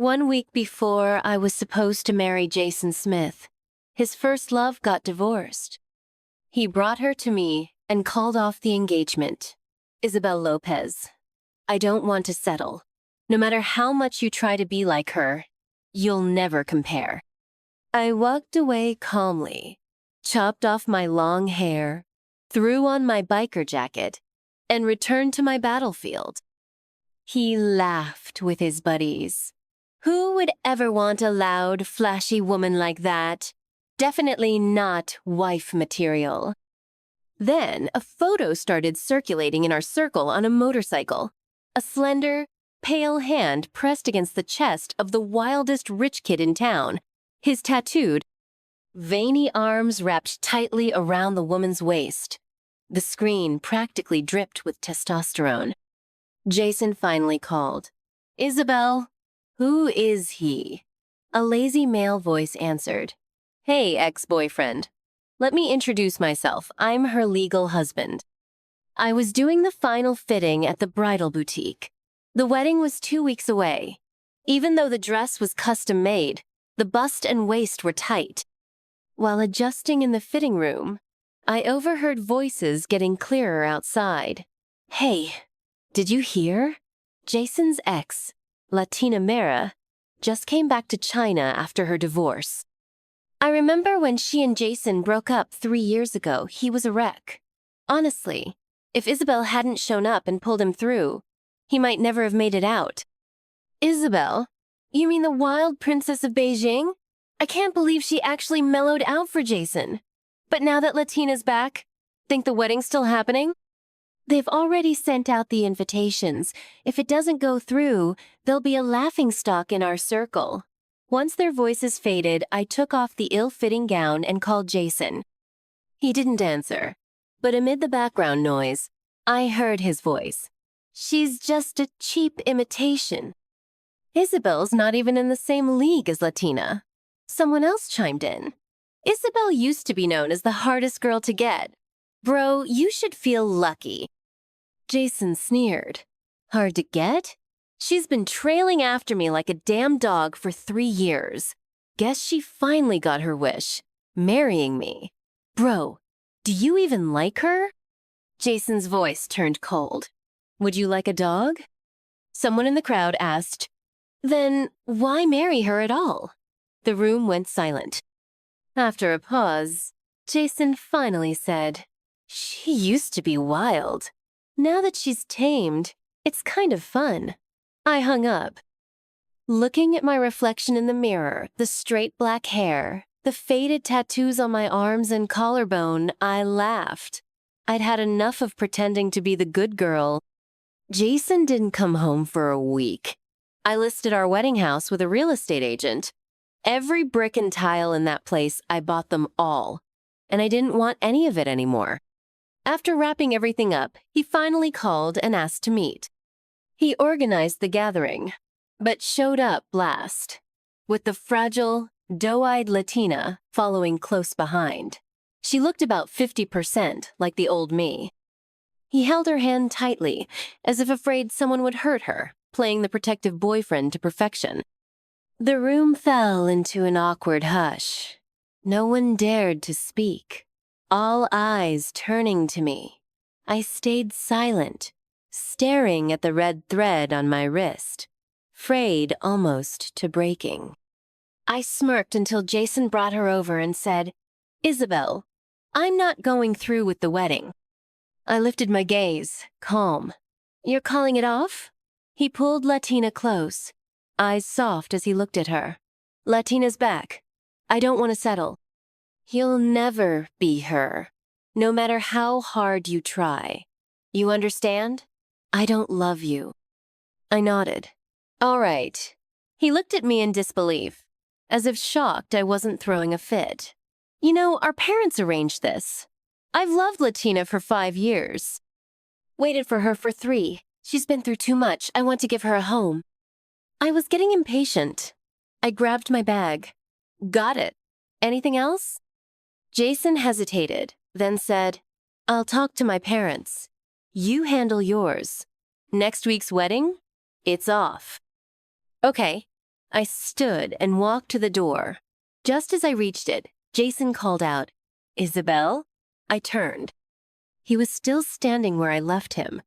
1 week before I was supposed to marry Jason Smith, his first love got divorced. He brought her to me and called off the engagement. Isabel Lopez. I don't want to settle. No matter how much you try to be like her, you'll never compare. I walked away calmly, chopped off my long hair, threw on my biker jacket, and returned to my battlefield. He laughed with his buddies. Who would ever want a loud, flashy woman like that? Definitely not wife material. Then a photo started circulating in our circle on a motorcycle. A slender, pale hand pressed against the chest of the wildest rich kid in town, his tattooed, veiny arms wrapped tightly around the woman's waist. The screen practically dripped with testosterone. Jason finally called. "Isabel, who is he?" A lazy male voice answered. "Hey, ex-boyfriend. Let me introduce myself. I'm her legal husband." I was doing the final fitting at the bridal boutique. The wedding was 2 weeks away. Even though the dress was custom-made, the bust and waist were tight. While adjusting in the fitting room, I overheard voices getting clearer outside. "Hey, did you hear? Jason's ex, Latina Mera, just came back to China after her divorce. I remember when she and Jason broke up 3 years ago, he was a wreck. Honestly, if Isabel hadn't shown up and pulled him through, he might never have made it out." "Isabel? You mean the wild princess of Beijing? I can't believe she actually mellowed out for Jason. But now that Latina's back, think the wedding's still happening?" "They've already sent out the invitations. If it doesn't go through, there'll be a laughingstock in our circle." Once their voices faded, I took off the ill-fitting gown and called Jason. He didn't answer, but amid the background noise, I heard his voice. "She's just a cheap imitation." "Isabel's not even in the same league as Latina." Someone else chimed in. "Isabel used to be known as the hardest girl to get. Bro, you should feel lucky." Jason sneered. "Hard to get? She's been trailing after me like a damn dog for 3 years. Guess she finally got her wish, marrying me. Bro, do you even like her?" Jason's voice turned cold. "Would you like a dog?" Someone in the crowd asked, "Then why marry her at all?" The room went silent. After a pause, Jason finally said, "She used to be wild. Now that she's tamed, it's kind of fun." I hung up. Looking at my reflection in the mirror, the straight black hair, the faded tattoos on my arms and collarbone, I laughed. I'd had enough of pretending to be the good girl. Jason didn't come home for a week. I listed our wedding house with a real estate agent. Every brick and tile in that place, I bought them all. And I didn't want any of it anymore. After wrapping everything up, he finally called and asked to meet. He organized the gathering, but showed up last, with the fragile, doe-eyed Latina following close behind. She looked about 50% like the old me. He held her hand tightly, as if afraid someone would hurt her, playing the protective boyfriend to perfection. The room fell into an awkward hush. No one dared to speak, all eyes turning to me. I stayed silent, staring at the red thread on my wrist, frayed almost to breaking. I smirked until Jason brought her over and said, "Isabel, I'm not going through with the wedding." I lifted my gaze, calm. "You're calling it off?" He pulled Latina close, eyes soft as he looked at her. "Latina's back. I don't want to settle." "You'll never be her, no matter how hard you try. You understand? I don't love you." I nodded. "All right." He looked at me in disbelief, as if shocked I wasn't throwing a fit. "You know, our parents arranged this. I've loved Latina for 5 years. Waited for her for 3. She's been through too much. I want to give her a home." I was getting impatient. I grabbed my bag. "Got it. Anything else?" Jason hesitated, then said, "I'll talk to my parents. You handle yours. Next week's wedding? It's off." "Okay." I stood and walked to the door. Just as I reached it, Jason called out, "Isabel?" I turned. He was still standing where I left him,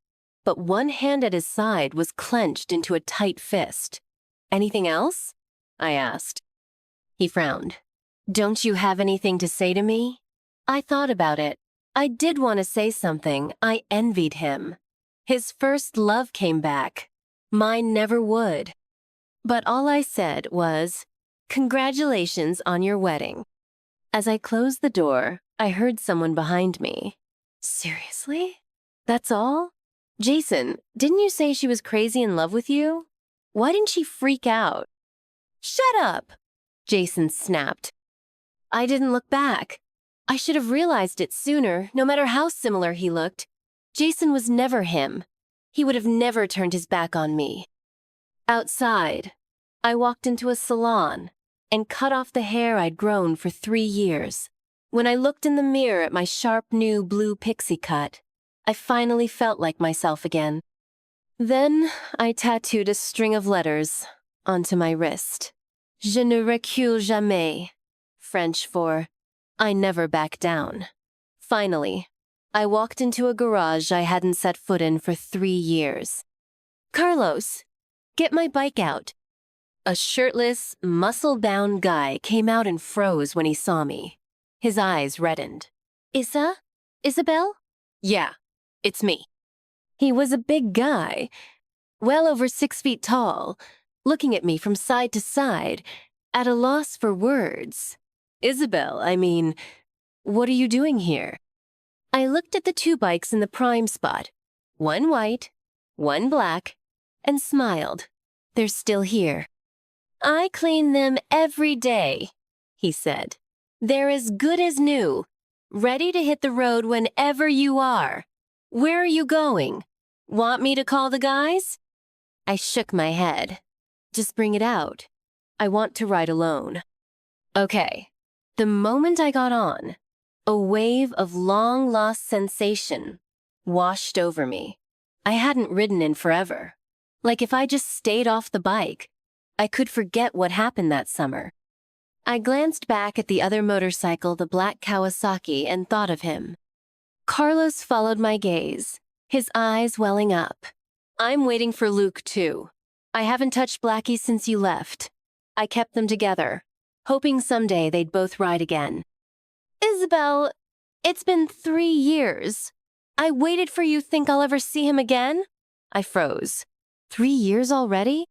but one hand at his side was clenched into a tight fist. "Anything else?" I asked. He frowned. "Don't you have anything to say to me?" I thought about it. I did want to say something. I envied him. His first love came back. Mine never would. But all I said was, "Congratulations on your wedding." As I closed the door, I heard someone behind me. "Seriously? That's all? Jason, didn't you say she was crazy in love with you? Why didn't she freak out?" "Shut up!" Jason snapped. I didn't look back. I should have realized it sooner, no matter how similar he looked. Jason was never him. He would have never turned his back on me. Outside, I walked into a salon and cut off the hair I'd grown for 3 years. When I looked in the mirror at my sharp new blue pixie cut, I finally felt like myself again. Then I tattooed a string of letters onto my wrist. Je ne recule jamais, French for I never back down. Finally, I walked into a garage I hadn't set foot in for 3 years. "Carlos, get my bike out." A shirtless, muscle-bound guy came out and froze when he saw me. His eyes reddened. Isabel? "Yeah, it's me." He was a big guy, well over 6 feet tall, looking at me from side to side, at a loss for words. "Isabel, what are you doing here?" I looked at the 2 bikes in the prime spot, one white, one black, and smiled. "They're still here." "I clean them every day," he said. "They're as good as new, ready to hit the road whenever you are. Where are you going? Want me to call the guys?" I shook my head. "Just bring it out. I want to ride alone." Okay. The moment I got on, a wave of long-lost sensation washed over me. I hadn't ridden in forever. Like if I just stayed off the bike, I could forget what happened that summer. I glanced back at the other motorcycle, the black Kawasaki, and thought of him. Carlos followed my gaze, his eyes welling up. "I'm waiting for Luke, too. I haven't touched Blackie since you left. I kept them together, hoping someday they'd both ride again." "Isabel, it's been 3 years. I waited for you think I'll ever see him again?" I froze. 3 years already?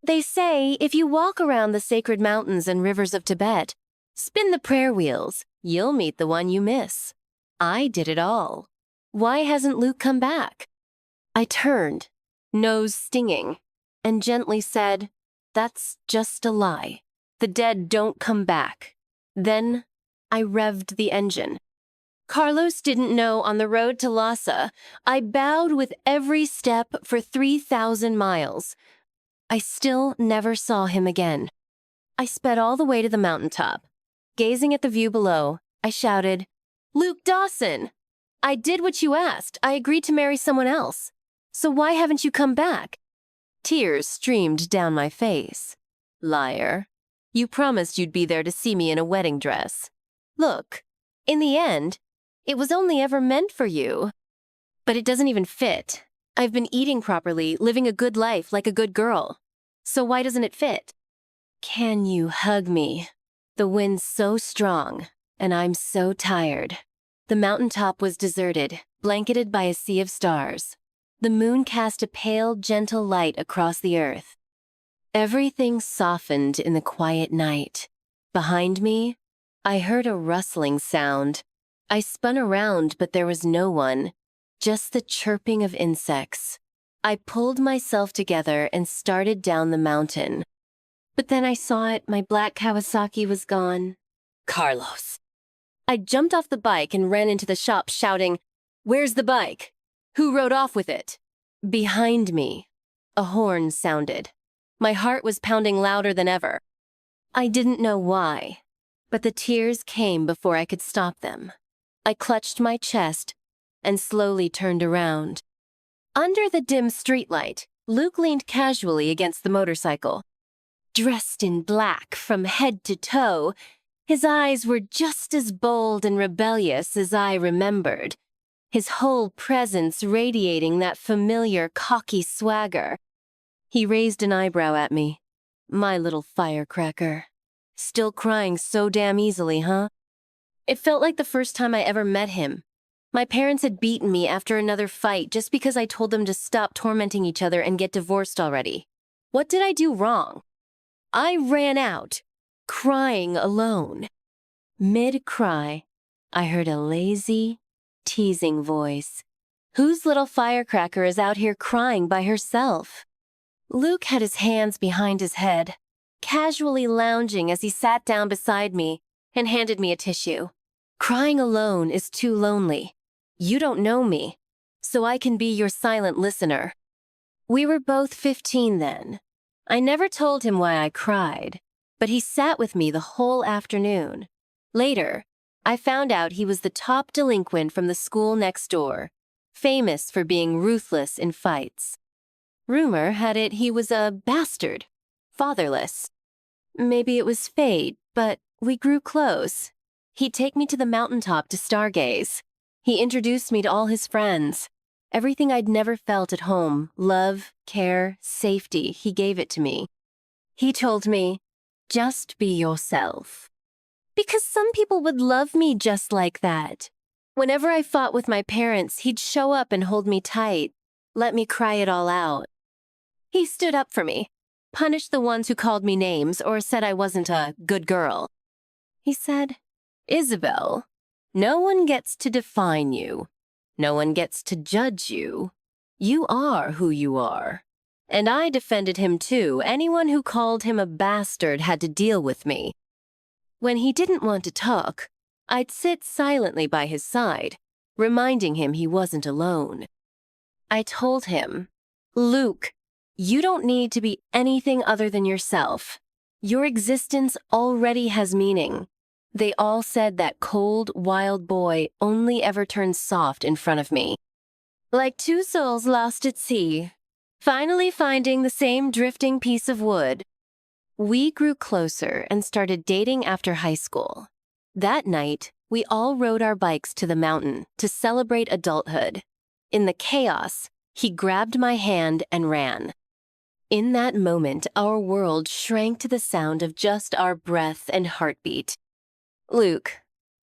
"They say if you walk around the sacred mountains and rivers of Tibet, spin the prayer wheels, you'll meet the one you miss. I did it all. Why hasn't Luke come back?" I turned, nose stinging, and gently said, "That's just a lie. The dead don't come back." Then I revved the engine. Carlos didn't know on the road to Lhasa, I bowed with every step for 3,000 miles. I still never saw him again. I sped all the way to the mountaintop. Gazing at the view below, I shouted, "Luke Dawson! I did what you asked. I agreed to marry someone else. So why haven't you come back?" Tears streamed down my face. "Liar. You promised you'd be there to see me in a wedding dress. Look, in the end, it was only ever meant for you. But it doesn't even fit. I've been eating properly, living a good life like a good girl. So why doesn't it fit?" "Can you hug me? The wind's so strong, and I'm so tired." The mountaintop was deserted, blanketed by a sea of stars. The moon cast a pale, gentle light across the earth. Everything softened in the quiet night. Behind me, I heard a rustling sound. I spun around, but there was no one, just the chirping of insects. I pulled myself together and started down the mountain. But then I saw it, my black Kawasaki was gone. Carlos. I jumped off the bike and ran into the shop shouting, "Where's the bike? Who rode off with it?" Behind me, a horn sounded. My heart was pounding louder than ever. I didn't know why, but the tears came before I could stop them. I clutched my chest and slowly turned around. Under the dim streetlight, Luke leaned casually against the motorcycle. dressed in black from head to toe. His eyes were just as bold and rebellious as I remembered, his whole presence radiating that familiar cocky swagger. He raised an eyebrow at me. My little firecracker. Still crying so damn easily, huh? It felt like the first time I ever met him. My parents had beaten me after another fight just because I told them to stop tormenting each other and get divorced already. What did I do wrong? I ran out, crying alone. Mid-cry, I heard a lazy, teasing voice. Whose little firecracker is out here crying by herself? Luke had his hands behind his head, casually lounging as he sat down beside me and handed me a tissue. Crying alone is too lonely. You don't know me, so I can be your silent listener. We were both 15 then. I never told him why I cried, but he sat with me the whole afternoon. Later, I found out he was the top delinquent from the school next door, famous for being ruthless in fights. Rumor had it he was a bastard, fatherless. Maybe it was fate, but we grew close. He'd take me to the mountaintop to stargaze. He introduced me to all his friends. Everything I'd never felt at home, love, care, safety, he gave it to me. He told me, just be yourself. Because some people would love me just like that. Whenever I fought with my parents, he'd show up and hold me tight, let me cry it all out. He stood up for me, punished the ones who called me names or said I wasn't a good girl. He said, Isabel, no one gets to define you. No one gets to judge you. You are who you are. And I defended him too. Anyone who called him a bastard had to deal with me. When he didn't want to talk, I'd sit silently by his side, reminding him he wasn't alone. I told him, Luke, you don't need to be anything other than yourself. Your existence already has meaning. They all said that cold, wild boy only ever turns soft in front of me. Like two souls lost at sea, finally finding the same drifting piece of wood. We grew closer and started dating after high school. That night, we all rode our bikes to the mountain to celebrate adulthood. In the chaos, he grabbed my hand and ran. In that moment, our world shrank to the sound of just our breath and heartbeat. Luke,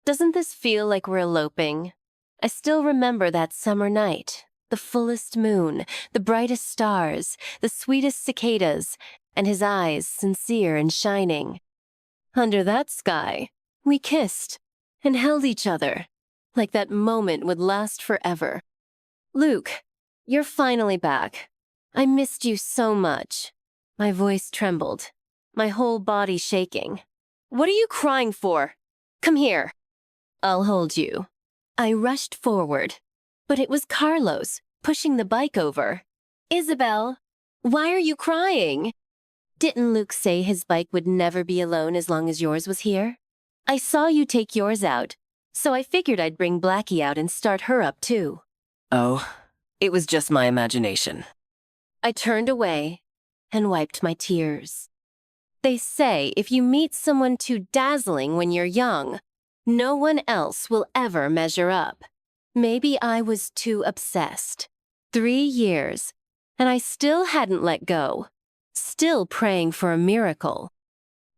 doesn't this feel like we're eloping? I still remember that summer night, the fullest moon, the brightest stars, the sweetest cicadas, and his eyes sincere and shining. Under that sky, we kissed and held each other, like that moment would last forever. Luke, you're finally back. I missed you so much. My voice trembled, my whole body shaking. What are you crying for? Come here. I'll hold you. I rushed forward, but it was Carlos, pushing the bike over. Isabel, why are you crying? Didn't Luke say his bike would never be alone as long as yours was here? I saw you take yours out, so I figured I'd bring Blackie out and start her up too. Oh, it was just my imagination. I turned away and wiped my tears. They say if you meet someone too dazzling when you're young, no one else will ever measure up. Maybe I was too obsessed. 3 years, and I still hadn't let go, still praying for a miracle.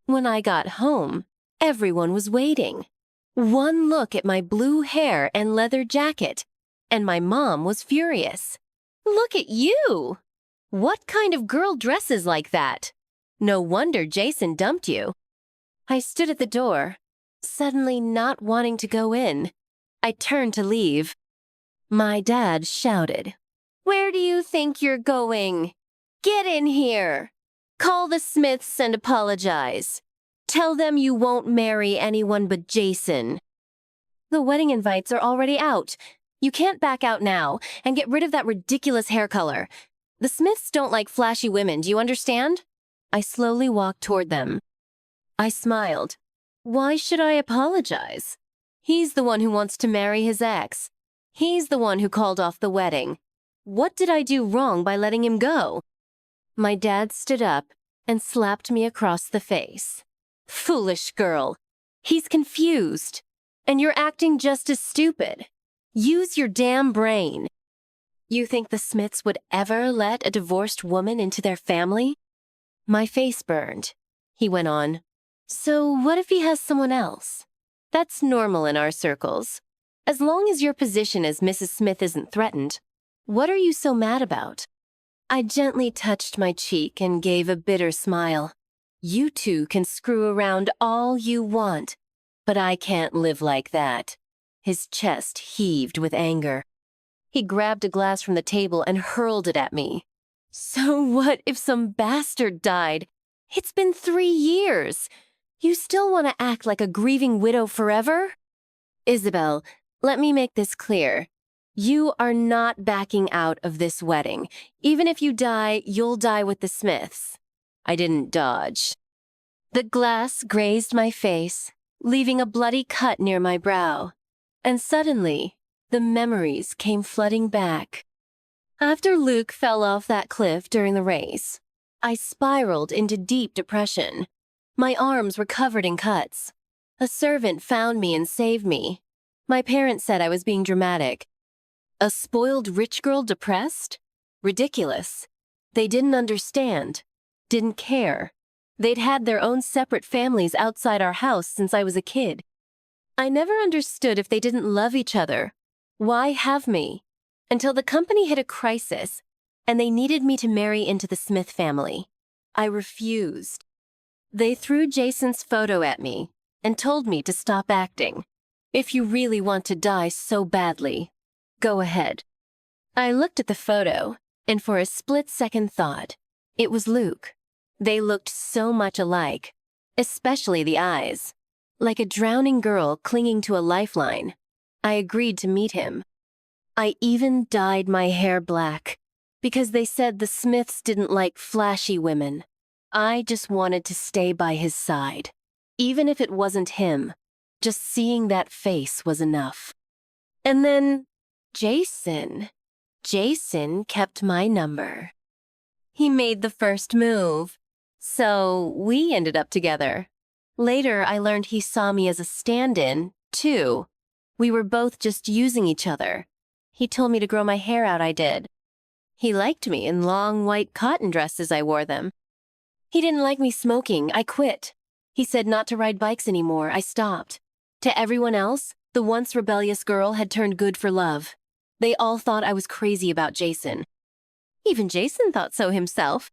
When I got home, everyone was waiting. One look at my blue hair and leather jacket, and my mom was furious. Look at you! What kind of girl dresses like that? No wonder Jason dumped you. I stood at the door, suddenly not wanting to go in. I turned to leave. My dad shouted, Where do you think you're going? Get in here! Call the Smiths and apologize. Tell them you won't marry anyone but Jason. The wedding invites are already out. You can't back out now and get rid of that ridiculous hair color. The Smiths don't like flashy women, do you understand? I slowly walked toward them. I smiled. Why should I apologize? He's the one who wants to marry his ex. He's the one who called off the wedding. What did I do wrong by letting him go? My dad stood up and slapped me across the face. Foolish girl. He's confused. And you're acting just as stupid. Use your damn brain. You think the Smiths would ever let a divorced woman into their family? My face burned. He went on. So what if he has someone else? That's normal in our circles. As long as your position as Mrs. Smith isn't threatened, what are you so mad about? I gently touched my cheek and gave a bitter smile. You two can screw around all you want, but I can't live like that. His chest heaved with anger. He grabbed a glass from the table and hurled it at me. So what if some bastard died? It's been 3 years. You still want to act like a grieving widow forever? Isabel, let me make this clear. You are not backing out of this wedding. Even if you die, you'll die with the Smiths. I didn't dodge. The glass grazed my face, leaving a bloody cut near my brow. And suddenly, the memories came flooding back. After Luke fell off that cliff during the race, I spiraled into deep depression. My arms were covered in cuts. A servant found me and saved me. My parents said I was being dramatic. A spoiled rich girl depressed? Ridiculous. They didn't understand, didn't care. They'd had their own separate families outside our house since I was a kid. I never understood if they didn't love each other. Why have me? Until the company hit a crisis, and they needed me to marry into the Smith family. I refused. They threw Jason's photo at me and told me to stop acting. If you really want to die so badly, go ahead. I looked at the photo, and for a split-second thought, it was Luke. They looked so much alike, especially the eyes, like a drowning girl clinging to a lifeline. I agreed to meet him. I even dyed my hair black, because they said the Smiths didn't like flashy women. I just wanted to stay by his side. Even if it wasn't him, just seeing that face was enough. And then Jason kept my number. He made the first move, so we ended up together. Later, I learned he saw me as a stand-in, too. We were both just using each other. He told me to grow my hair out, I did. He liked me in long white cotton dresses, I wore them. He didn't like me smoking, I quit. He said not to ride bikes anymore, I stopped. To everyone else, the once rebellious girl had turned good for love. They all thought I was crazy about Jason. Even Jason thought so himself.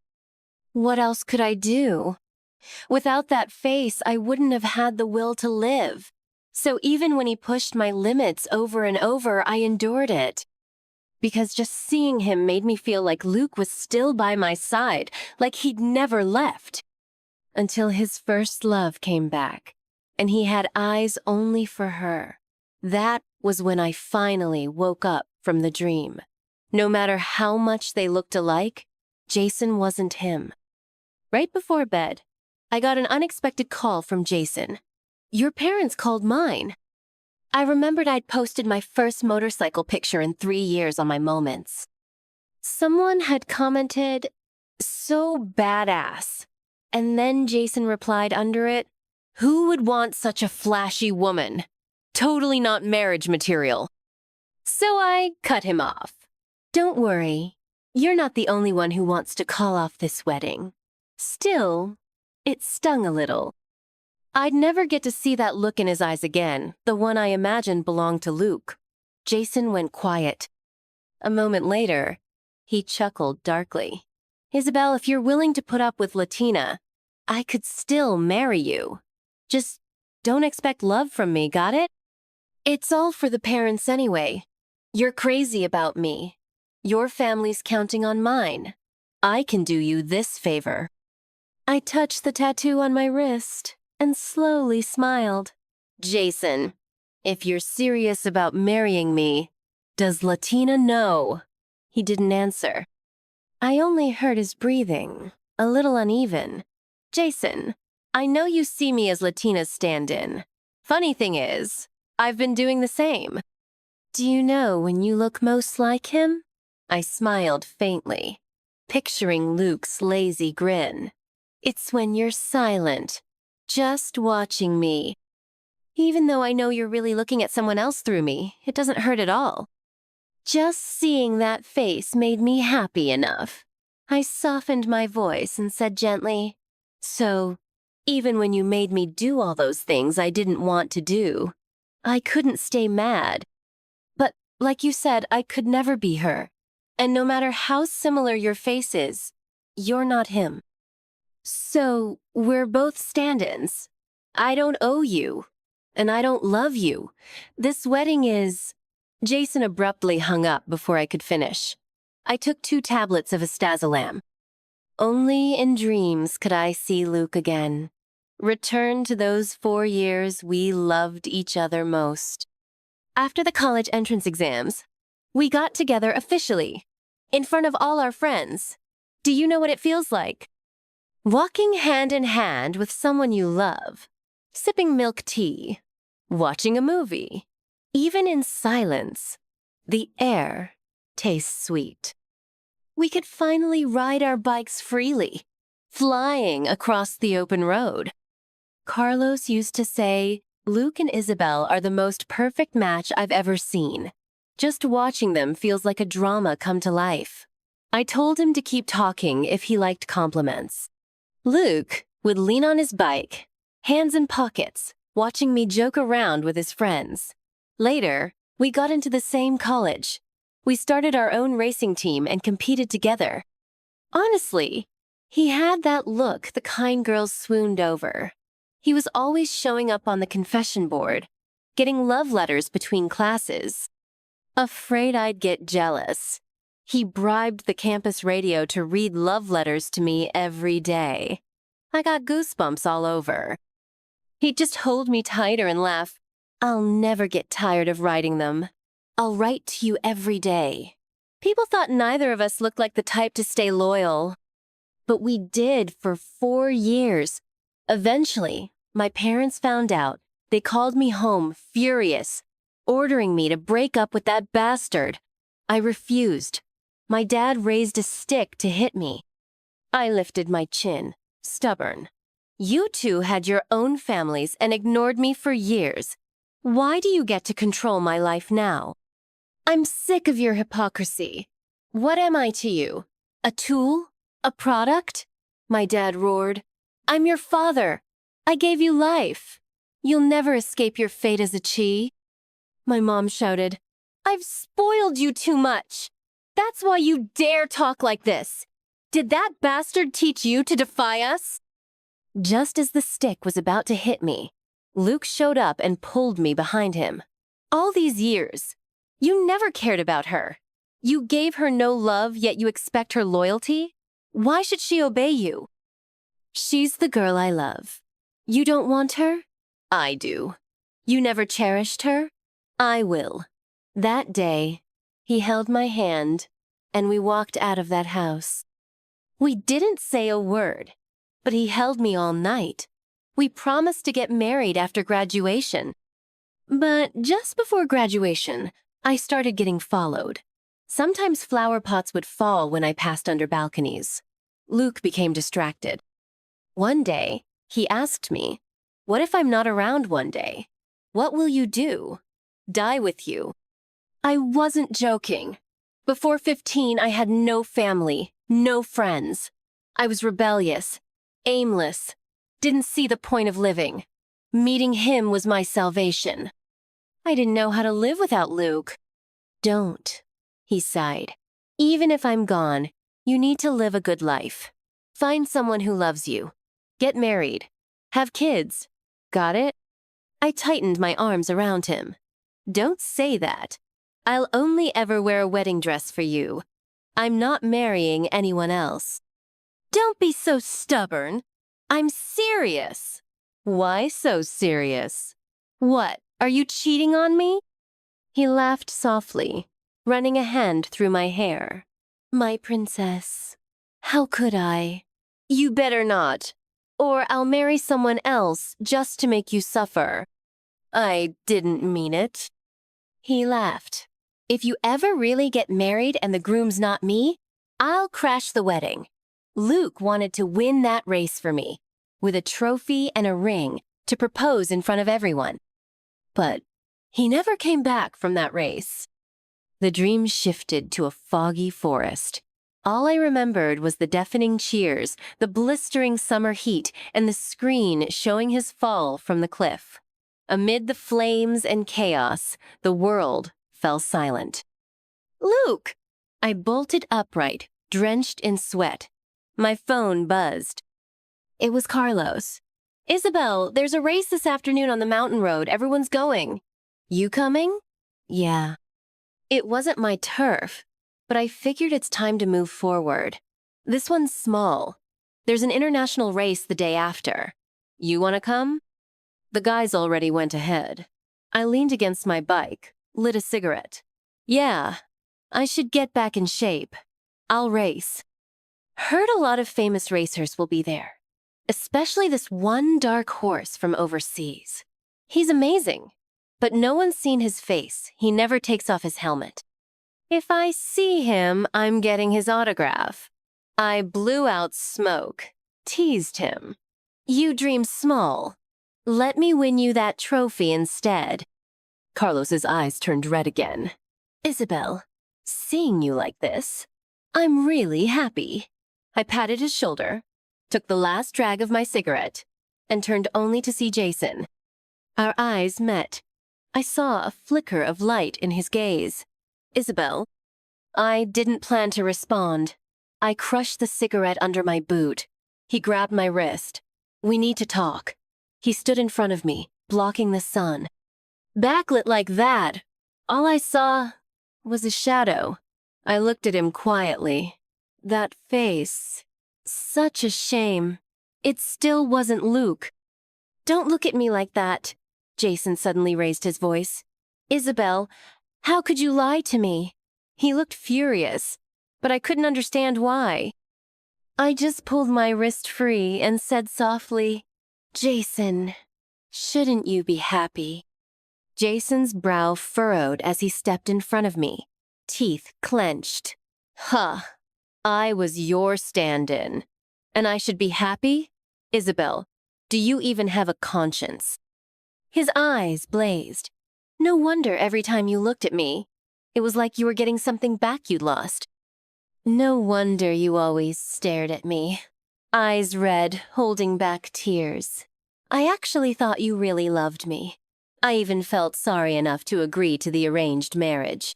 What else could I do? Without that face, I wouldn't have had the will to live. So even when he pushed my limits over and over, I endured it. Because just seeing him made me feel like Luke was still by my side, like he'd never left. Until his first love came back, and he had eyes only for her. That was when I finally woke up from the dream. No matter how much they looked alike, Jason wasn't him. Right before bed, I got an unexpected call from Jason. Your parents called mine. I remembered I'd posted my first motorcycle picture in 3 years on my Moments. Someone had commented, "So badass." And then Jason replied under it, "Who would want such a flashy woman? Totally not marriage material." So I cut him off. Don't worry, you're not the only one who wants to call off this wedding. Still, it stung a little. I'd never get to see that look in his eyes again, the one I imagined belonged to Luke. Jason went quiet. A moment later, he chuckled darkly. Isabel, if you're willing to put up with Latina, I could still marry you. Just don't expect love from me, got it? It's all for the parents anyway. You're crazy about me. Your family's counting on mine. I can do you this favor. I touched the tattoo on my wrist and slowly smiled. Jason, if you're serious about marrying me, does Latina know? He didn't answer. I only heard his breathing, a little uneven. Jason, I know you see me as Latina's stand-in. Funny thing is, I've been doing the same. Do you know when you look most like him? I smiled faintly, picturing Luke's lazy grin. It's when you're silent, just watching me. Even though I know you're really looking at someone else through me, it doesn't hurt at all. Just seeing that face made me happy enough. I softened my voice and said gently, "So, even when you made me do all those things I didn't want to do, I couldn't stay mad. But, like you said, I could never be her. And no matter how similar your face is, you're not him. So, we're both stand-ins. I don't owe you. And I don't love you. This wedding is—" Jason abruptly hung up before I could finish. I took 2 tablets of astazolam. Only in dreams could I see Luke again. Return to those 4 years we loved each other most. After the college entrance exams, we got together officially, in front of all our friends. Do you know what it feels like? Walking hand in hand with someone you love, sipping milk tea, watching a movie. Even in silence, the air tastes sweet. We could finally ride our bikes freely, flying across the open road. Carlos used to say, "Luke and Isabel are the most perfect match I've ever seen. Just watching them feels like a drama come to life." I told him to keep talking if he liked compliments. Luke would lean on his bike, hands in pockets, watching me joke around with his friends. Later, we got into the same college. We started our own racing team and competed together. Honestly, he had that look the kind girls swooned over. He was always showing up on the confession board, getting love letters between classes. Afraid I'd get jealous, he bribed the campus radio to read love letters to me every day. I got goosebumps all over. He'd just hold me tighter and laugh, "I'll never get tired of writing them. I'll write to you every day." People thought neither of us looked like the type to stay loyal. But we did for 4 years. Eventually, my parents found out. They called me home, furious, ordering me to break up with that bastard. I refused. My dad raised a stick to hit me. I lifted my chin, stubborn. "You two had your own families and ignored me for years. Why do you get to control my life now? I'm sick of your hypocrisy. What am I to you? A tool? A product?" My dad roared. "I'm your father. I gave you life. You'll never escape your fate as a Chi." My mom shouted, "I've spoiled you too much. That's why you dare talk like this. Did that bastard teach you to defy us?" Just as the stick was about to hit me, Luke showed up and pulled me behind him. "All these years, you never cared about her. You gave her no love, yet you expect her loyalty? Why should she obey you?" "She's the girl I love. You don't want her? I do. You never cherished her? I will." That day, he held my hand, and we walked out of that house. We didn't say a word, but he held me all night. We promised to get married after graduation. But just before graduation, I started getting followed. Sometimes flower pots would fall when I passed under balconies. Luke became distracted. One day, he asked me, "What if I'm not around one day? What will you do? Die with you?" I wasn't joking. Before 15, I had no family, no friends. I was rebellious, aimless, didn't see the point of living. Meeting him was my salvation. I didn't know how to live without Luke. "Don't," he sighed. "Even if I'm gone, you need to live a good life. Find someone who loves you. Get married. Have kids. Got it?" I tightened my arms around him. "Don't say that. I'll only ever wear a wedding dress for you. I'm not marrying anyone else." "Don't be so stubborn. I'm serious." "Why so serious? What, are you cheating on me?" He laughed softly, running a hand through my hair. "My princess, how could I?" "You better not, or I'll marry someone else just to make you suffer." "I didn't mean it." He laughed. "If you ever really get married and the groom's not me, I'll crash the wedding. Luke wanted to win that race for me, with a trophy and a ring to propose in front of everyone. But he never came back from that race. The dream shifted to a foggy forest. All I remembered was the deafening cheers, the blistering summer heat, and the screen showing his fall from the cliff. Amid the flames and chaos, the world fell silent. Luke! I bolted upright, drenched in sweat. My phone buzzed. It was Carlos. Isabel, there's a race this afternoon on the mountain road. Everyone's going. You coming? Yeah. It wasn't my turf, but I figured it's time to move forward. This one's small. There's an international race the day after. You want to come? The guys already went ahead. I leaned against my bike, lit a cigarette. Yeah, I should get back in shape. I'll race. Heard a lot of famous racers will be there, especially this one dark horse from overseas. He's amazing, but no one's seen his face. He never takes off his helmet. If I see him, I'm getting his autograph. I blew out smoke, teased him. You dream small. Let me win you that trophy instead. Carlos's eyes turned red again. Isabel, seeing you like this, I'm really happy. I patted his shoulder, took the last drag of my cigarette, and turned only to see Jason. Our eyes met. I saw a flicker of light in his gaze. Isabel. I didn't plan to respond. I crushed the cigarette under my boot. He grabbed my wrist. We need to talk. He stood in front of me, blocking the sun. Backlit like that, all I saw was a shadow. I looked at him quietly. That face. Such a shame. It still wasn't Luke. Don't look at me like that. Jason suddenly raised his voice. Isabel, how could you lie to me? He looked furious, but I couldn't understand why. I just pulled my wrist free and said softly, Jason, shouldn't you be happy? Jason's brow furrowed as he stepped in front of me, teeth clenched. Huh, I was your stand-in. And I should be happy? Isabel, do you even have a conscience? His eyes blazed. No wonder every time you looked at me, it was like you were getting something back you'd lost. No wonder you always stared at me. Eyes red, holding back tears. I actually thought you really loved me. I even felt sorry enough to agree to the arranged marriage.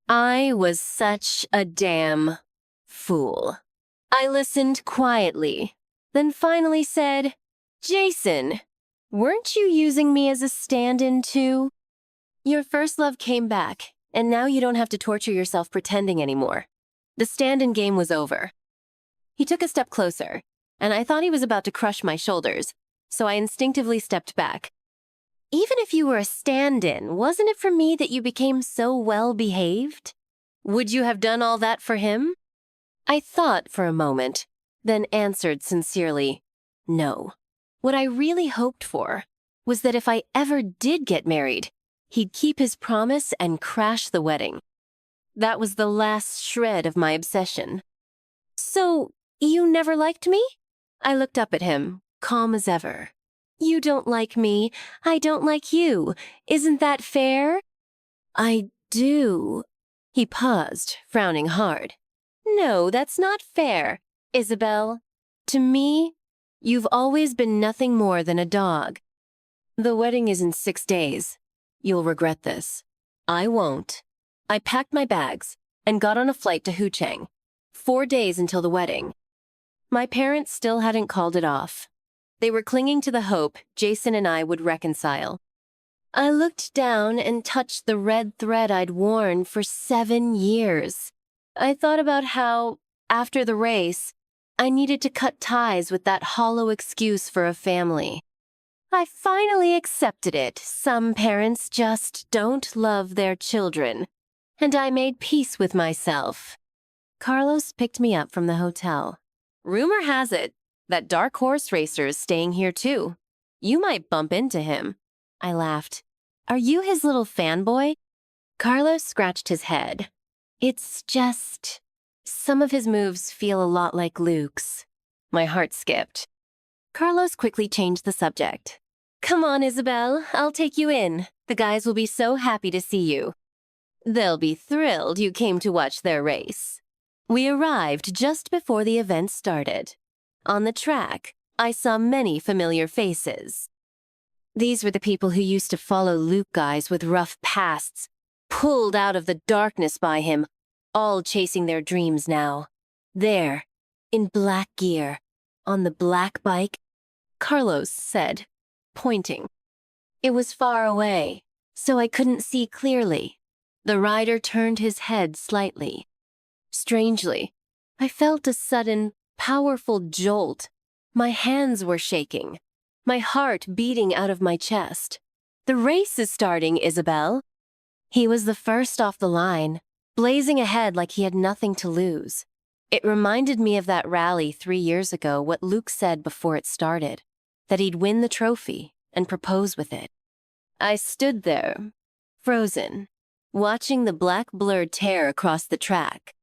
I was such a damn fool. I listened quietly, then finally said, Jason, weren't you using me as a stand-in too? Your first love came back, and now you don't have to torture yourself pretending anymore. The stand-in game was over. He took a step closer, and I thought he was about to crush my shoulders, so I instinctively stepped back. Even if you were a stand-in, wasn't it for me that you became so well-behaved? Would you have done all that for him? I thought for a moment, then answered sincerely, no. What I really hoped for was that if I ever did get married, he'd keep his promise and crash the wedding. That was the last shred of my obsession. So, you never liked me? I looked up at him, calm as ever. You don't like me, I don't like you. Isn't that fair? I do. He paused, frowning hard. No, that's not fair, Isabel. To me, you've always been nothing more than a dog. The wedding is in 6 days. You'll regret this. I won't. I packed my bags and got on a flight to Hucheng. 4 days until the wedding. My parents still hadn't called it off. They were clinging to the hope Jason and I would reconcile. I looked down and touched the red thread I'd worn for 7 years. I thought about how, after the race, I needed to cut ties with that hollow excuse for a family. I finally accepted it. Some parents just don't love their children. And I made peace with myself. Carlos picked me up from the hotel. Rumor has it that dark horse racer is staying here too. You might bump into him. I laughed. Are you his little fanboy? Carlos scratched his head. It's just... Some of his moves feel a lot like Luke's. My heart skipped. Carlos quickly changed the subject. Come on, Isabel, I'll take you in. The guys will be so happy to see you. They'll be thrilled you came to watch their race. We arrived just before the event started. On the track, I saw many familiar faces. These were the people who used to follow Luke guys with rough pasts, pulled out of the darkness by him, all chasing their dreams now. There, in black gear, on the black bike, Carlos said, pointing. It was far away, so I couldn't see clearly. The rider turned his head slightly. Strangely, I felt a sudden, powerful jolt. My hands were shaking, my heart beating out of my chest. The race is starting, Isabel. He was the first off the line, blazing ahead like he had nothing to lose. It reminded me of that rally 3 years ago, what Luke said before it started, that he'd win the trophy and propose with it. I stood there, frozen, watching the black blur tear across the track.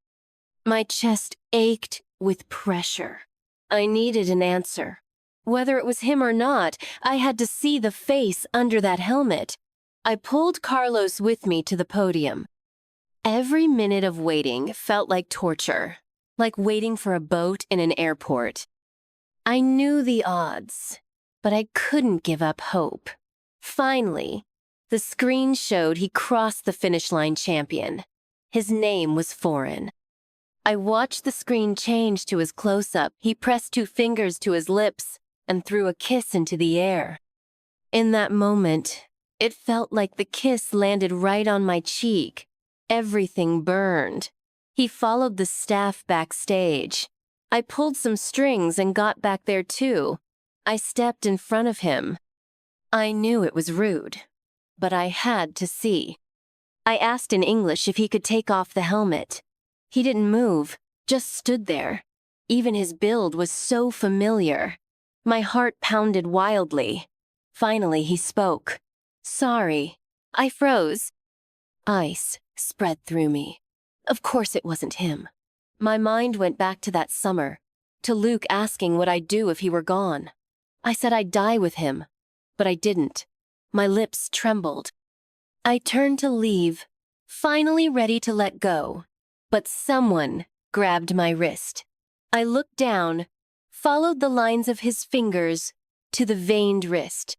My chest ached with pressure. I needed an answer. Whether it was him or not, I had to see the face under that helmet. I pulled Carlos with me to the podium. Every minute of waiting felt like torture, like waiting for a boat in an airport. I knew the odds, but I couldn't give up hope. Finally, the screen showed he crossed the finish line champion. His name was foreign. I watched the screen change to his close-up. He pressed 2 fingers to his lips and threw a kiss into the air. In that moment, it felt like the kiss landed right on my cheek. Everything burned. He followed the staff backstage. I pulled some strings and got back there too. I stepped in front of him. I knew it was rude, but I had to see. I asked in English if he could take off the helmet. He didn't move, just stood there. Even his build was so familiar. My heart pounded wildly. Finally, he spoke. Sorry. I froze. Ice spread through me. Of course it wasn't him. My mind went back to that summer, to Luke asking what I'd do if he were gone. I said I'd die with him, but I didn't. My lips trembled. I turned to leave, finally ready to let go. But someone grabbed my wrist. I looked down, followed the lines of his fingers to the veined wrist.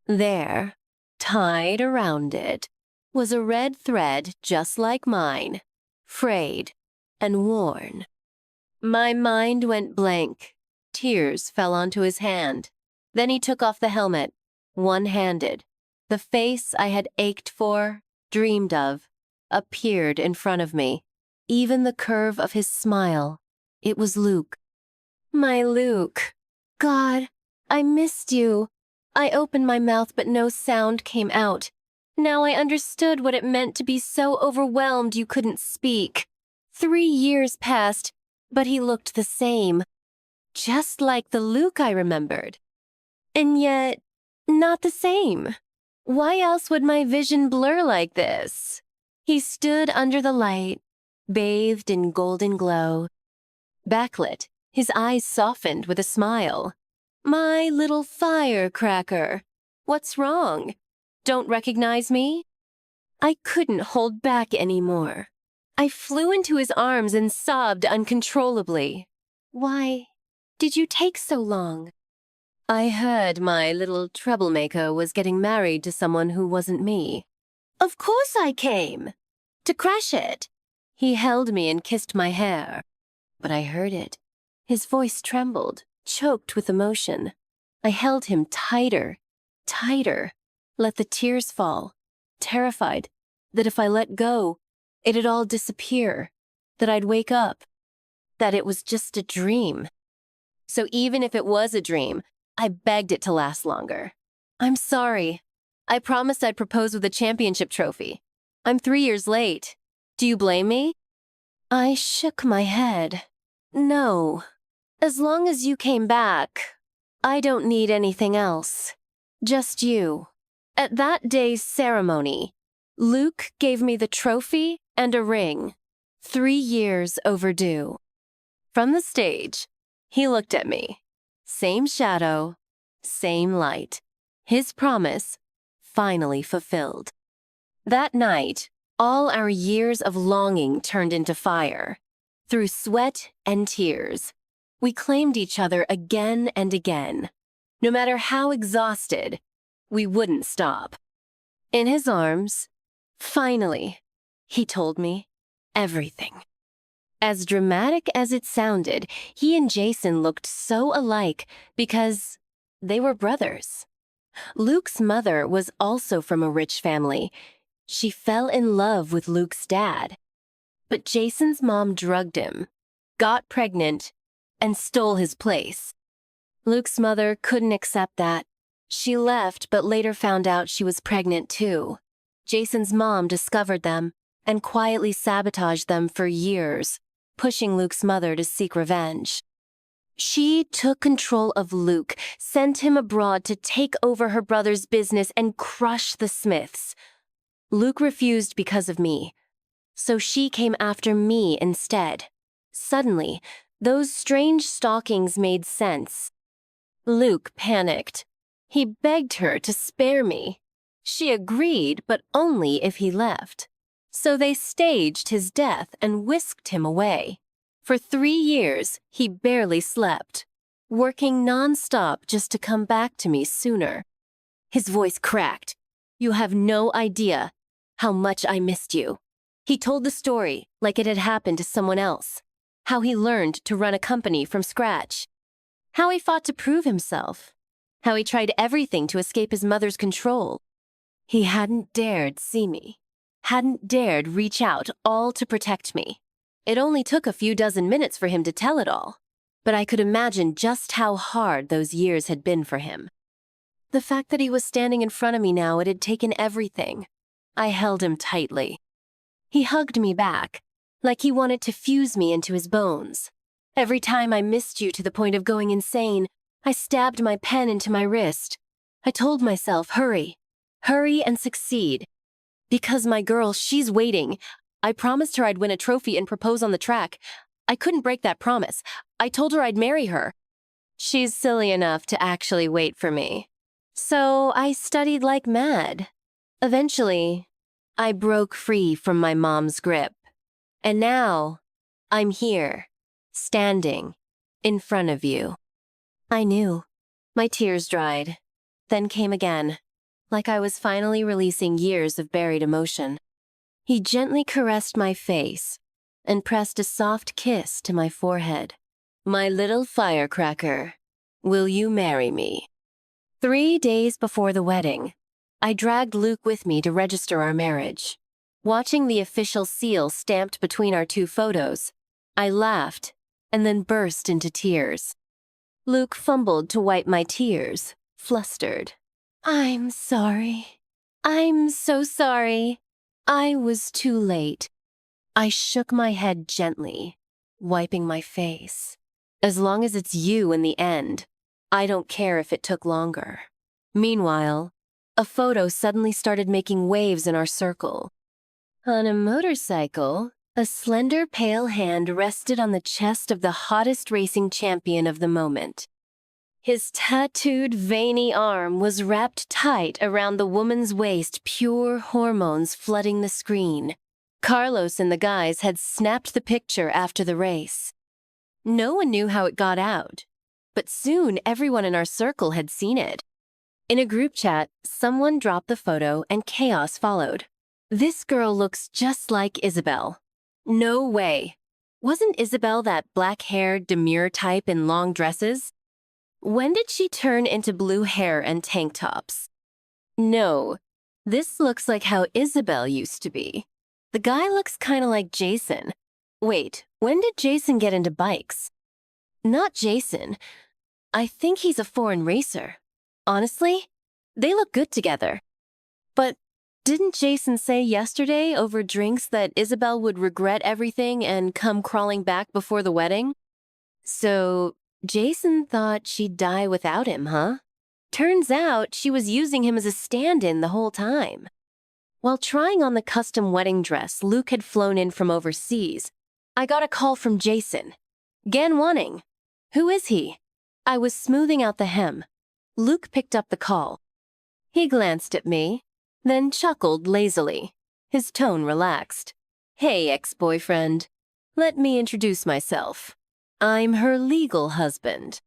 There, tied around it, was a red thread just like mine, frayed and worn. My mind went blank. Tears fell onto his hand. Then he took off the helmet, one-handed. The face I had ached for, dreamed of, appeared in front of me. Even the curve of his smile. It was Luke. My Luke. God, I missed you. I opened my mouth, but no sound came out. Now I understood what it meant to be so overwhelmed you couldn't speak. 3 years passed, but he looked the same. Just like the Luke I remembered. And yet, not the same. Why else would my vision blur like this? He stood under the light, bathed in golden glow. Backlit, his eyes softened with a smile. My little firecracker. What's wrong? Don't recognize me? I couldn't hold back anymore. I flew into his arms and sobbed uncontrollably. Why did you take so long? I heard my little troublemaker was getting married to someone who wasn't me. Of course I came. To crash it. He held me and kissed my hair. But I heard it. His voice trembled, choked with emotion. I held him tighter, tighter, let the tears fall, terrified that if I let go, it'd all disappear, that I'd wake up, that it was just a dream. So even if it was a dream, I begged it to last longer. I'm sorry. I promised I'd propose with a championship trophy. I'm 3 years late. Do you blame me? I shook my head. No. As long as you came back, I don't need anything else. Just you. At that day's ceremony, Luke gave me the trophy and a ring. 3 years overdue. From the stage, he looked at me. Same shadow, same light. His promise finally fulfilled. That night, all our years of longing turned into fire. Through sweat and tears, we claimed each other again and again. No matter how exhausted, we wouldn't stop. In his arms, finally, he told me everything. As dramatic as it sounded, he and Jason looked so alike because they were brothers. Luke's mother was also from a rich family. She fell in love with Luke's dad. But Jason's mom drugged him, got pregnant, and stole his place. Luke's mother couldn't accept that. She left, but later found out she was pregnant too. Jason's mom discovered them and quietly sabotaged them for years, pushing Luke's mother to seek revenge. She took control of Luke, sent him abroad to take over her brother's business and crush the Smiths. Luke refused because of me, so she came after me instead. Suddenly, those strange stalkings made sense. Luke panicked. He begged her to spare me. She agreed, but only if he left. So they staged his death and whisked him away. For 3 years, he barely slept, working nonstop just to come back to me sooner. His voice cracked. "You have no idea how much I missed you." He told the story like it had happened to someone else. How he learned to run a company from scratch. How he fought to prove himself. How he tried everything to escape his mother's control. He hadn't dared see me. Hadn't dared reach out, all to protect me. It only took a few dozen minutes for him to tell it all, but I could imagine just how hard those years had been for him. The fact that he was standing in front of me now, it had taken everything. I held him tightly. He hugged me back, like he wanted to fuse me into his bones. Every time I missed you to the point of going insane, I stabbed my pen into my wrist. I told myself, hurry and succeed. Because my girl, she's waiting. I promised her I'd win a trophy and propose on the track. I couldn't break that promise. I told her I'd marry her. She's silly enough to actually wait for me. So I studied like mad. Eventually, I broke free from my mom's grip. And now, I'm here, standing, in front of you. I knew. My tears dried, then came again, like I was finally releasing years of buried emotion. He gently caressed my face and pressed a soft kiss to my forehead. "My little firecracker, will you marry me?" 3 days before the wedding, I dragged Luke with me to register our marriage. Watching the official seal stamped between our 2 photos, I laughed and then burst into tears. Luke fumbled to wipe my tears, flustered. "I'm sorry. I'm so sorry. I was too late." I shook my head gently, wiping my face. "As long as it's you in the end, I don't care if it took longer." Meanwhile, a photo suddenly started making waves in our circle. On a motorcycle, a slender, pale hand rested on the chest of the hottest racing champion of the moment. His tattooed, veiny arm was wrapped tight around the woman's waist, pure hormones flooding the screen. Carlos and the guys had snapped the picture after the race. No one knew how it got out, but soon everyone in our circle had seen it. In a group chat, someone dropped the photo and chaos followed. "This girl looks just like Isabel." No way. Wasn't Isabel that black-haired, demure type in long dresses? When did she turn into blue hair and tank tops? No, this looks like how Isabel used to be. The guy looks kind of like Jason. Wait, when did Jason get into bikes? Not Jason. I think he's a foreign racer. Honestly, they look good together. But didn't Jason say yesterday over drinks that Isabel would regret everything and come crawling back before the wedding? So Jason thought she'd die without him, huh? Turns out she was using him as a stand-in the whole time. While trying on the custom wedding dress Luke had flown in from overseas, I got a call from Jason. Gan Wanning. Who is he? I was smoothing out the hem. Luke picked up the call. He glanced at me, then chuckled lazily. His tone relaxed. Hey, ex-boyfriend. Let me introduce myself. I'm her legal husband.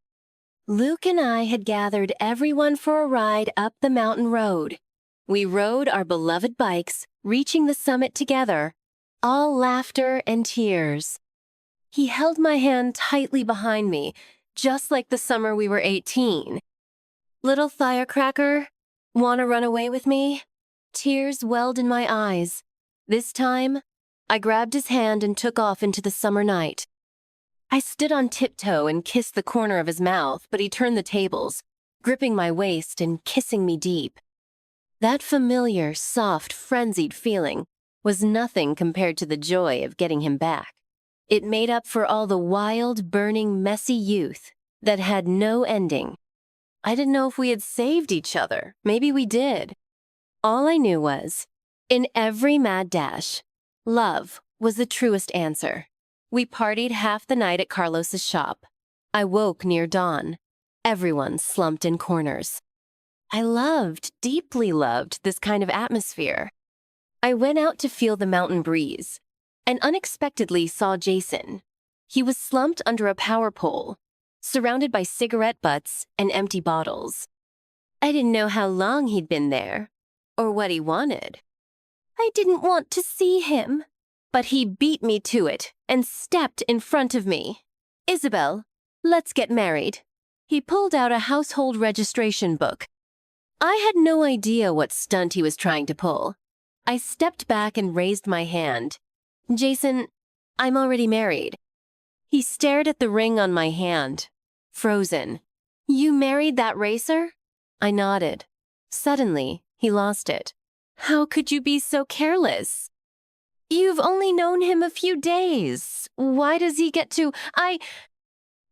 Luke and I had gathered everyone for a ride up the mountain road. We rode our beloved bikes, reaching the summit together, all laughter and tears. He held my hand tightly behind me, just like the summer we were 18. Little firecracker, wanna run away with me? Tears welled in my eyes. This time, I grabbed his hand and took off into the summer night. I stood on tiptoe and kissed the corner of his mouth, but he turned the tables, gripping my waist and kissing me deep. That familiar, soft, frenzied feeling was nothing compared to the joy of getting him back. It made up for all the wild, burning, messy youth that had no ending. I didn't know if we had saved each other. Maybe we did. All I knew was, in every mad dash, love was the truest answer. We partied half the night at Carlos's shop. I woke near dawn. Everyone slumped in corners. I deeply loved this kind of atmosphere. I went out to feel the mountain breeze and unexpectedly saw Jason. He was slumped under a power pole, surrounded by cigarette butts and empty bottles. I didn't know how long he'd been there or what he wanted. I didn't want to see him, but he beat me to it and stepped in front of me. Isabel, let's get married. He pulled out a household registration book. I had no idea what stunt he was trying to pull. I stepped back and raised my hand. Jason, I'm already married. He stared at the ring on my hand, frozen. You married that racer? I nodded. Suddenly, he lost it. How could you be so careless? You've only known him a few days. Why does he get to...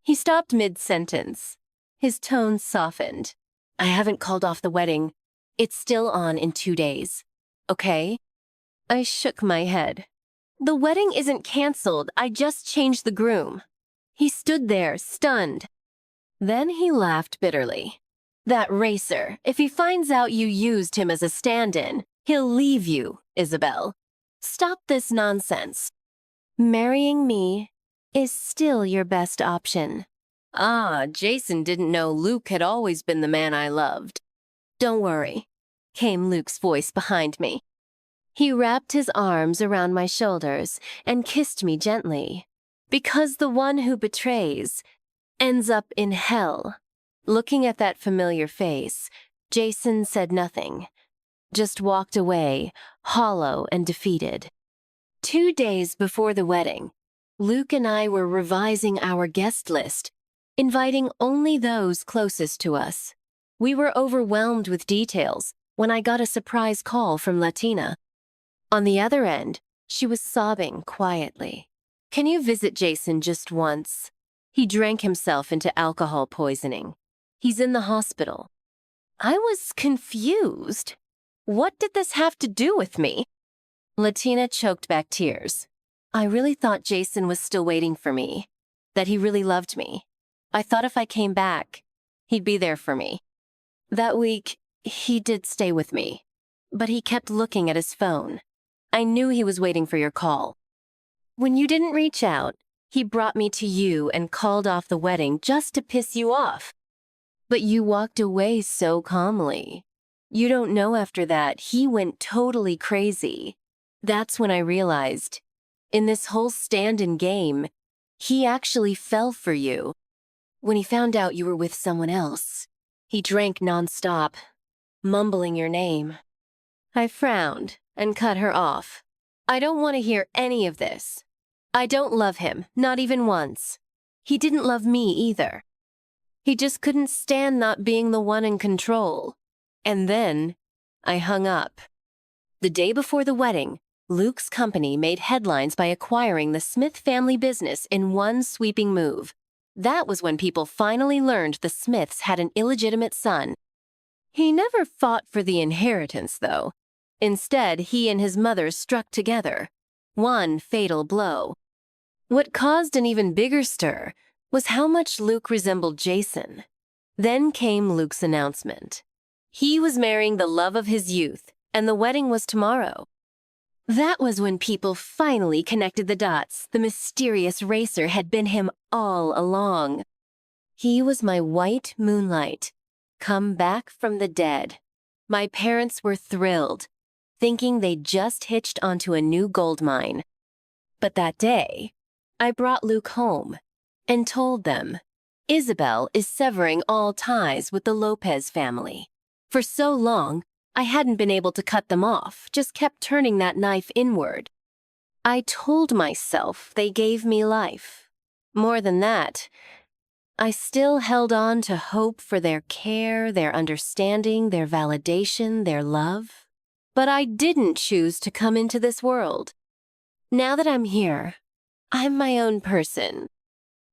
He stopped mid-sentence. His tone softened. I haven't called off the wedding. It's still on in 2 days. Okay? I shook my head. The wedding isn't canceled. I just changed the groom. He stood there, stunned. Then he laughed bitterly. That racer, if he finds out you used him as a stand-in, he'll leave you, Isabel. Stop this nonsense. Marrying me is still your best option. Jason didn't know Luke had always been the man I loved. Don't worry, came Luke's voice behind me. He wrapped his arms around my shoulders and kissed me gently. Because the one who betrays ends up in hell. Looking at that familiar face, Jason said nothing, just walked away, hollow and defeated. 2 days before the wedding, Luke and I were revising our guest list, inviting only those closest to us. We were overwhelmed with details when I got a surprise call from Latina. On the other end, she was sobbing quietly. Can you visit Jason just once? He drank himself into alcohol poisoning. He's in the hospital. I was confused. What did this have to do with me? Latina choked back tears. I really thought Jason was still waiting for me, that he really loved me. I thought if I came back, he'd be there for me. That week, he did stay with me, but he kept looking at his phone. I knew he was waiting for your call. When you didn't reach out, he brought me to you and called off the wedding just to piss you off. But you walked away so calmly. You don't know after that, he went totally crazy. That's when I realized, in this whole stand-in game, he actually fell for you. When he found out you were with someone else, he drank nonstop, mumbling your name. I frowned and cut her off. I don't want to hear any of this. I don't love him, not even once. He didn't love me either. He just couldn't stand not being the one in control. And then, I hung up. The day before the wedding, Luke's company made headlines by acquiring the Smith family business in one sweeping move. That was when people finally learned the Smiths had an illegitimate son. He never fought for the inheritance, though. Instead, he and his mother struck together. One fatal blow. What caused an even bigger stir was how much Luke resembled Jason. Then came Luke's announcement. He was marrying the love of his youth, and the wedding was tomorrow. That was when people finally connected the dots. The mysterious racer had been him all along. He was my white moonlight, come back from the dead. My parents were thrilled, thinking they'd just hitched onto a new gold mine. But that day, I brought Luke home and told them, Isabel is severing all ties with the Lopez family. For so long, I hadn't been able to cut them off, just kept turning that knife inward. I told myself they gave me life. More than that, I still held on to hope for their care, their understanding, their validation, their love. But I didn't choose to come into this world. Now that I'm here, I'm my own person.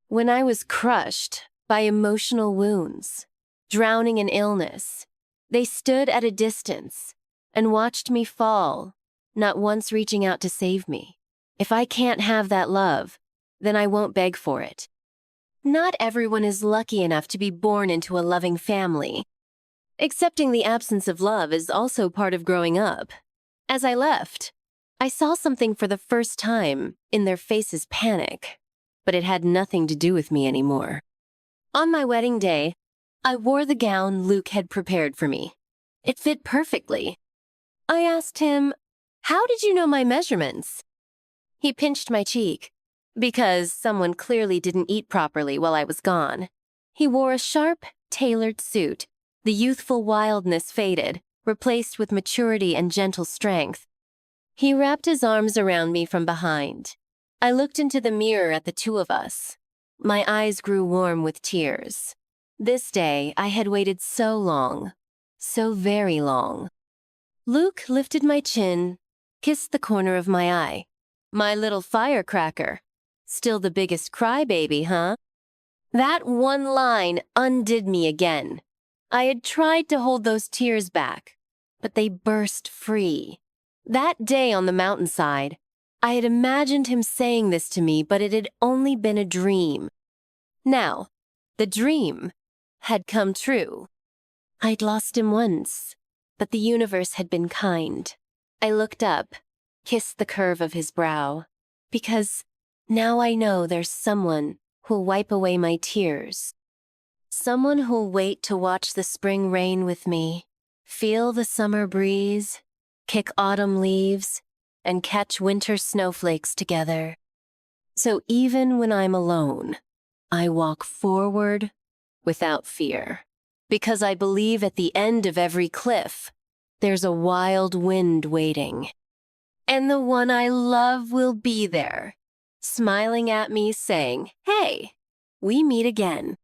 When I was crushed by emotional wounds, drowning in illness, they stood at a distance and watched me fall, not once reaching out to save me. If I can't have that love, then I won't beg for it. Not everyone is lucky enough to be born into a loving family. Accepting the absence of love is also part of growing up. As I left, I saw something for the first time in their faces: panic, but it had nothing to do with me anymore. On my wedding day, I wore the gown Luke had prepared for me. It fit perfectly. I asked him, "How did you know my measurements?" He pinched my cheek, because someone clearly didn't eat properly while I was gone. He wore a sharp, tailored suit. The youthful wildness faded, replaced with maturity and gentle strength. He wrapped his arms around me from behind. I looked into the mirror at the two of us. My eyes grew warm with tears. This day I had waited so long, so very long. Luke lifted my chin, kissed the corner of my eye. My little firecracker. Still the biggest crybaby, huh? That one line undid me again. I had tried to hold those tears back, but they burst free. That day on the mountainside, I had imagined him saying this to me, but it had only been a dream. Now, the dream had come true. I'd lost him once, but the universe had been kind. I looked up, kissed the curve of his brow, because now I know there's someone who'll wipe away my tears. Someone who'll wait to watch the spring rain with me, feel the summer breeze, kick autumn leaves, and catch winter snowflakes together. So even when I'm alone, I walk forward without fear, because I believe at the end of every cliff, there's a wild wind waiting. And the one I love will be there, smiling at me saying, "Hey, we meet again."